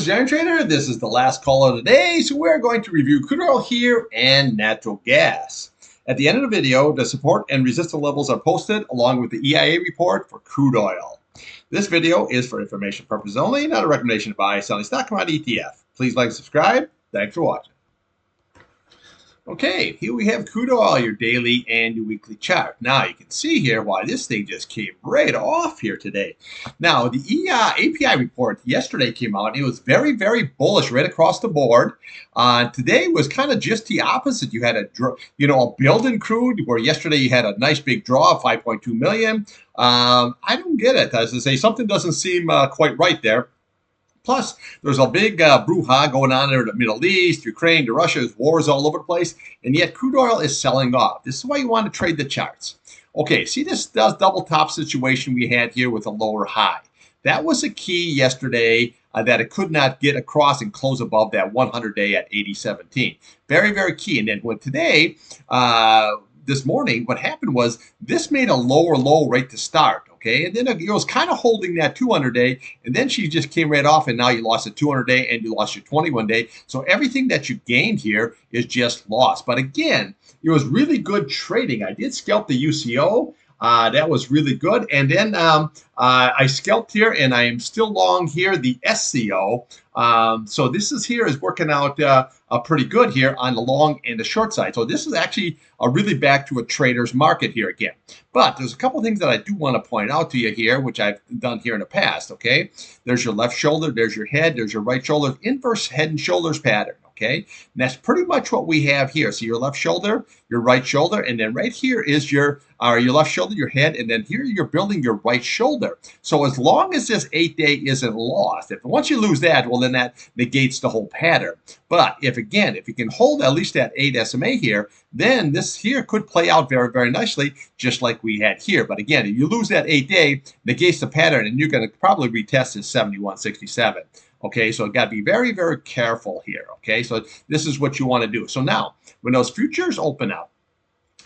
is the Iron Trader. This is the last call of the day, so we're going to review crude oil here and natural gas. At the end of the video, the support and resistance levels are posted along with the EIA report for crude oil. This video is for information purposes only, not a recommendation to buy, sell any stock, commodity, ETF. Please like and subscribe. Thanks for watching. Okay, here we have crude oil, your daily and your weekly chart. Now you can see here why this thing just came right off here today. Now the API report yesterday came out. It was very, very bullish right across the board. Today was kind of just the opposite. You had a build in crude where yesterday you had a nice big draw of 5.2 million. I don't get it. As I say, something doesn't seem quite right there. Plus, there's a big brouhaha going on there in the Middle East, Ukraine, to Russia. There's wars all over the place, and yet crude oil is selling off. This is why you want to trade the charts. Okay, see this double top situation we had here with a lower high. That was a key yesterday that it could not get across and close above that 100-day at 80.17. Very, very key. And then when today, this morning, what happened was this made a lower low right to start. Okay, and then it was kind of holding that 200-day, and then she just came right off, and now you lost a 200-day and you lost your 21-day. So everything that you gained here is just lost. But again, it was really good trading. I did scalp the UCO. That was really good. And then I scalped here, and I am still long here the SCO. So this is working out pretty good here on the long and the short side. So this is actually really back to a trader's market here again. But there's a couple of things that I do want to point out to you here, which I've done here in the past. Okay, there's your left shoulder, there's your head, there's your right shoulder, inverse head and shoulders pattern. Okay, and that's pretty much what we have here. So your left shoulder, your right shoulder, and then right here is your left shoulder, your head, and then here you're building your right shoulder. So as long as this 8-day isn't lost, once you lose that, well, then that negates the whole pattern. But if you can hold at least that 8 SMA here, then this here could play out very, very nicely, just like we had here. But again, if you lose that 8-day, negates the pattern, and you're going to probably retest this 71.67. Okay, so got to be very, very careful here. Okay, so this is what you want to do. So now, when those futures open up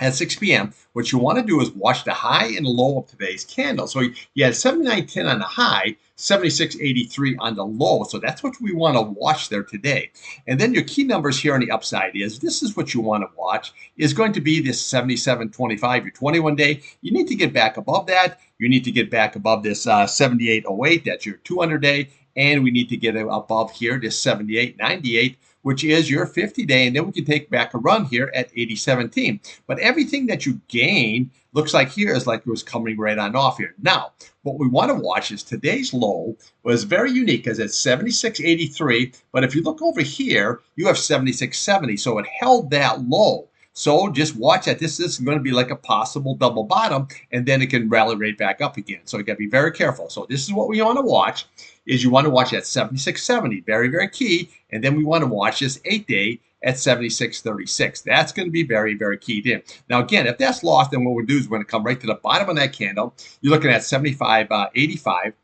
at 6 p.m., what you want to do is watch the high and the low of today's candle. So you had 79.10 on the high, 76.83 on the low. So that's what we want to watch there today. And then your key numbers here on the upside this is what you want to watch, is going to be this 77.25, your 21-day. You need to get back above that. You need to get back above this 78.08, that's your 200-day. And we need to get above here, this 78.98, which is your 50-day. And then we can take back a run here at 80.17. But everything that you gain looks like here is like it was coming right on off here. Now, what we want to watch is today's low was very unique because it's 76.83. But if you look over here, you have 76.70. So it held that low. So just watch that. This is going to be like a possible double bottom, and then it can rally right back up again. So you got to be very careful. So this is what we want to watch, is you want to watch that 76.70, very, very key. And then we want to watch this 8-day at 76.36. That's going to be very, very keyed in. Now, again, if that's lost, then what we'll do is we're going to come right to the bottom of that candle. You're looking at 75.85.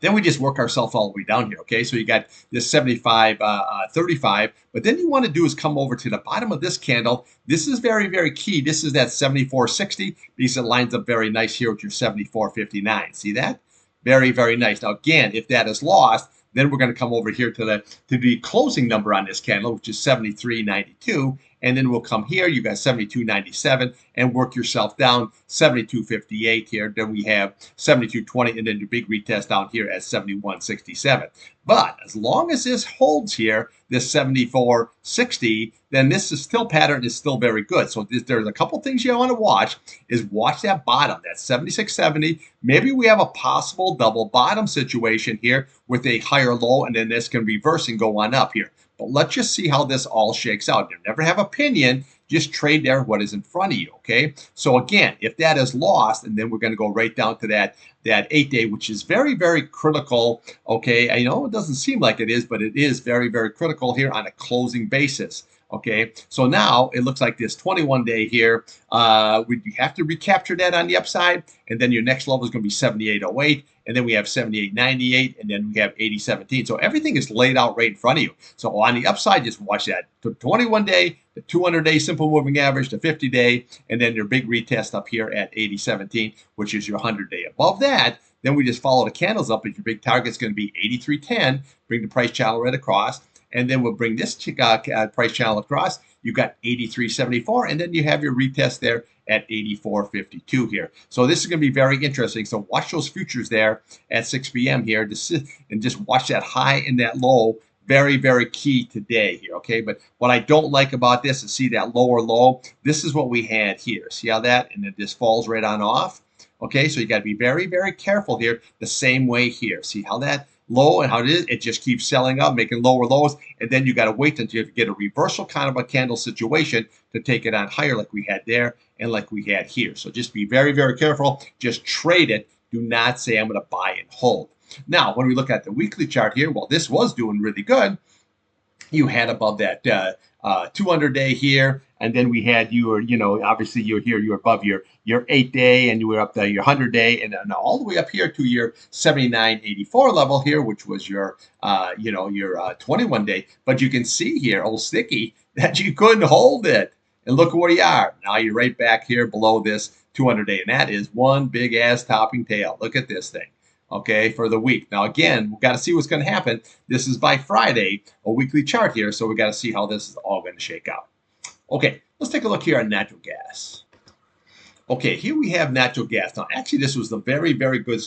Then we just work ourselves all the way down here, okay? So you got this 75.35, but then you want to do is come over to the bottom of this candle. This is very, very key. This is that 74.60 because it lines up very nice here with your 74.59. See that? Very, very nice. Now, again, if that is lost, then we're going to come over here to the closing number on this candle, which is 73.92. And then we'll come here. You got 72.97 and work yourself down 72.58 here. Then we have 72.20 and then your big retest down here at 71.67. But as long as this holds here, this 74.60, then this is still pattern is still very good. So there's a couple things you want to watch is watch that bottom, that 76.70. Maybe we have a possible double bottom situation here with a higher low, and then this can reverse and go on up here. But let's just see how this all shakes out. You never have opinion. Just trade there what is in front of you, okay? So again, if that is lost, and then we're going to go right down to that 8-day, which is very, very critical, okay? I know it doesn't seem like it is, but it is very, very critical here on a closing basis. Okay, so now it looks like this 21-day here. We have to recapture that on the upside, and then your next level is going to be 78.08, and then we have 78.98, and then we have 80.17. So everything is laid out right in front of you. So on the upside, just watch that 21-day, the 200-day simple moving average, the 50-day, and then your big retest up here at 80.17, which is your 100-day. Above that, Then we just follow the candles up, and your big target's going to be 83.10. Bring the price channel right across, and then we'll bring this price channel across. You got 83.74, and then you have your retest there at 84.52 here. So this is going to be very interesting. So watch those futures there at 6 p.m. here and just watch that high and that low. Very, very key today here, okay? But what I don't like about this is see that lower low. This is what we had here. See how that? And it just falls right on off. Okay, so you got to be very, very careful here. The same way here. See how that low and how it is? It just keeps selling up, making lower lows. And then you got to wait until you get a reversal kind of a candle situation to take it on higher like we had there and like we had here. So just be very, very careful. Just trade it. Do not say I'm going to buy and hold. Now, when we look at the weekly chart here, well, this was doing really good. You had above that 200-day here, and then we had obviously you're here, you're above your 8-day, and you were up to your 100-day, and then all the way up here to your 79.84 level here, which was your 21-day. But you can see here, old sticky, that you couldn't hold it. And look where you are. Now you're right back here below this 200-day, and that is one big ass topping tail. Look at this thing. Okay, for the week. Now, again, we've got to see what's going to happen. This is by Friday, a weekly chart here, so we've got to see how this is all going to shake out. Okay, let's take a look here at natural gas. Okay, here we have natural gas. Now, actually, this was a very, very good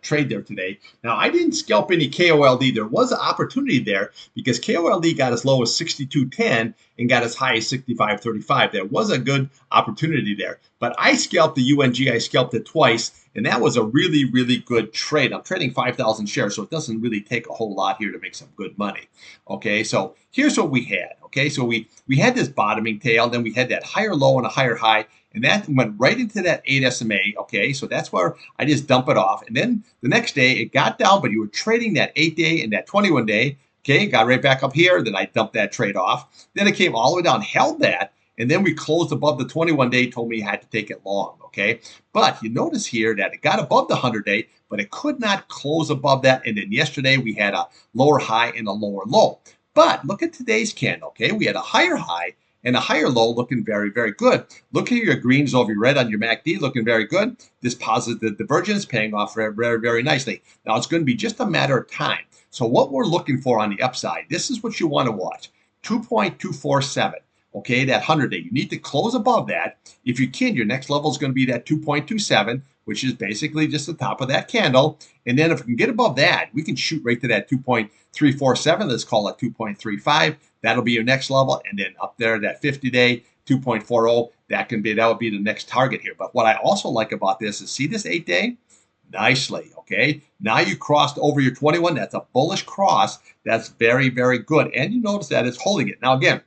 trade there today. Now, I didn't scalp any KOLD. There was an opportunity there because KOLD got as low as 62.10 and got as high as 65.35. There was a good opportunity there. But I scalped the UNG. I scalped it twice, and that was a really, really good trade. I'm trading 5,000 shares, so it doesn't really take a whole lot here to make some good money. Okay, so here's what we had. Okay, so we had this bottoming tail, then we had that higher low and a higher high, and that went right into that 8 SMA. Okay, so that's where I just dump it off. And then the next day it got down, but you were trading that 8-day and that 21-day. Okay, got right back up here. Then I dumped that trade off. Then it came all the way down, held that, and then we closed above the 21-day, told me I had to take it long. Okay, but you notice here that it got above the 100-day, but it could not close above that. And then yesterday we had a lower high and a lower low. But look at today's candle. Okay, we had a higher high and a higher low looking very, very good. Look at your greens over your red on your MACD looking very good. This positive divergence paying off very, very, very nicely. Now it's going to be just a matter of time. So what we're looking for on the upside, this is what you want to watch. 2.247. Okay, that 100-day. You need to close above that. If you can, your next level is going to be that 2.27, which is basically just the top of that candle. And then if we can get above that, we can shoot right to that 2.347. Let's call it 2.35. That'll be your next level. And then up there, that 50-day, 2.40. That would be the next target here. But what I also like about this is see this 8-day? Nicely, okay? Now you crossed over your 21. That's a bullish cross. That's very, very good. And you notice that it's holding it. Now, again,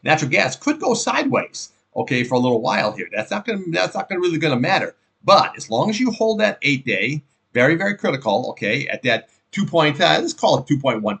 natural gas could go sideways, okay, for a little while here. That's not really going to matter. But as long as you hold that 8-day, very, very critical, okay, at that let's call it 2.12,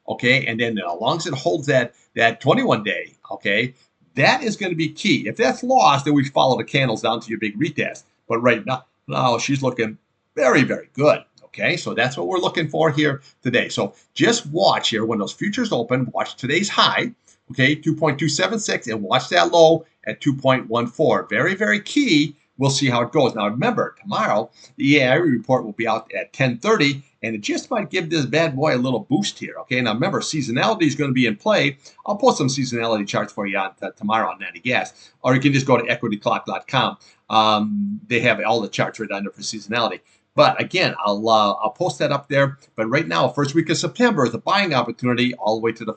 okay, and then as long as it holds that 21-day, okay, that is going to be key. If that's lost, then we follow the candles down to your big retest. But right now she's looking very, very good. Okay, so that's what we're looking for here today. So just watch here when those futures open, watch today's high, okay, 2.276, and watch that low at 2.14. Very, very key. We'll see how it goes. Now, remember, tomorrow, the EAI report will be out at 10:30, and it just might give this bad boy a little boost here, okay? Now, remember, seasonality is going to be in play. I'll post some seasonality charts for you tomorrow on Natty Gas, or you can just go to equityclock.com. They have all the charts right under for seasonality. But again, I'll post that up there. But right now, first week of September is a buying opportunity all the way to the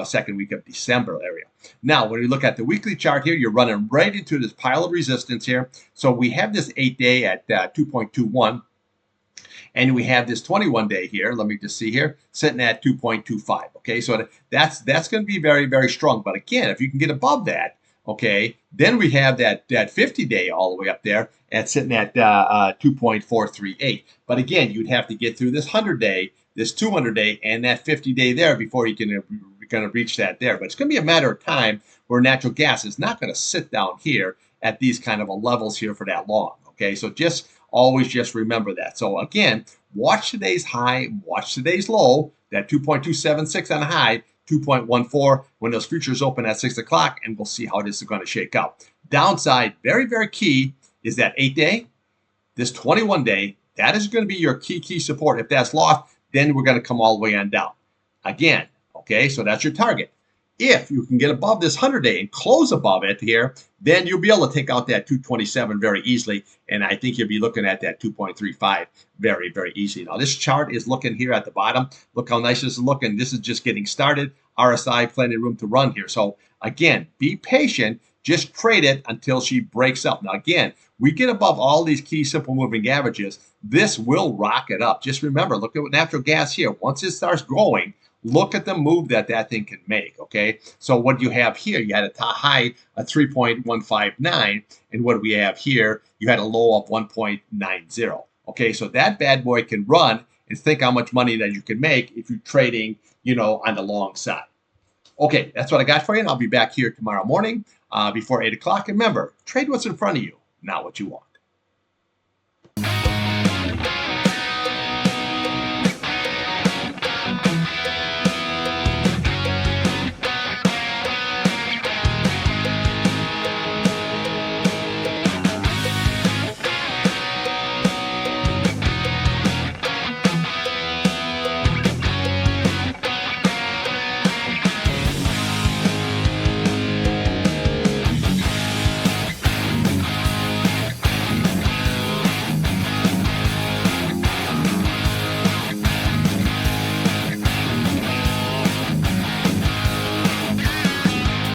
second week of December area. Now, when we look at the weekly chart here, you're running right into this pile of resistance here. So we have this 8-day at 2.21. And we have this 21-day here. Let me just see here, sitting at 2.25. Okay, so that's going to be very, very strong. But again, if you can get above that, okay, then we have that 50-day all the way up there and sitting at 2.438. But again, you'd have to get through this 100-day, this 200-day, and that 50-day there before you can going to reach that there. But it's going to be a matter of time where natural gas is not going to sit down here at these kind of levels here for that long. Okay, so always just remember that. So again, watch today's high, watch today's low, that 2.276 on the high, 2.14 when those futures open at 6 o'clock, and we'll see how this is going to shake out. Downside, very, very key, is that 8-day this 21 day, that is going to be your key support. If that's lost, then we're going to come all the way on down. Again, okay, so that's your target. If you can get above this 100-day and close above it here, then you'll be able to take out that 227 very easily. And I think you'll be looking at that 2.35 very easily. Now, this chart is looking here at the bottom. Look how nice this is looking. This is just getting started. RSI, plenty of room to run here. So, again, be patient. Just trade it until she breaks up. Now, again, we get above all these key simple moving averages, this will rock it up. Just remember, look at natural gas here. Once it starts growing, look at the move that thing can make, okay? So what do you have here? You had a high of 3.159, and what do we have here? You had a low of 1.90. Okay, so that bad boy can run, and think how much money that you can make if you're trading, on the long side. Okay, that's what I got for you, and I'll be back here tomorrow morning before 8 o'clock. And remember, trade what's in front of you, not what you want.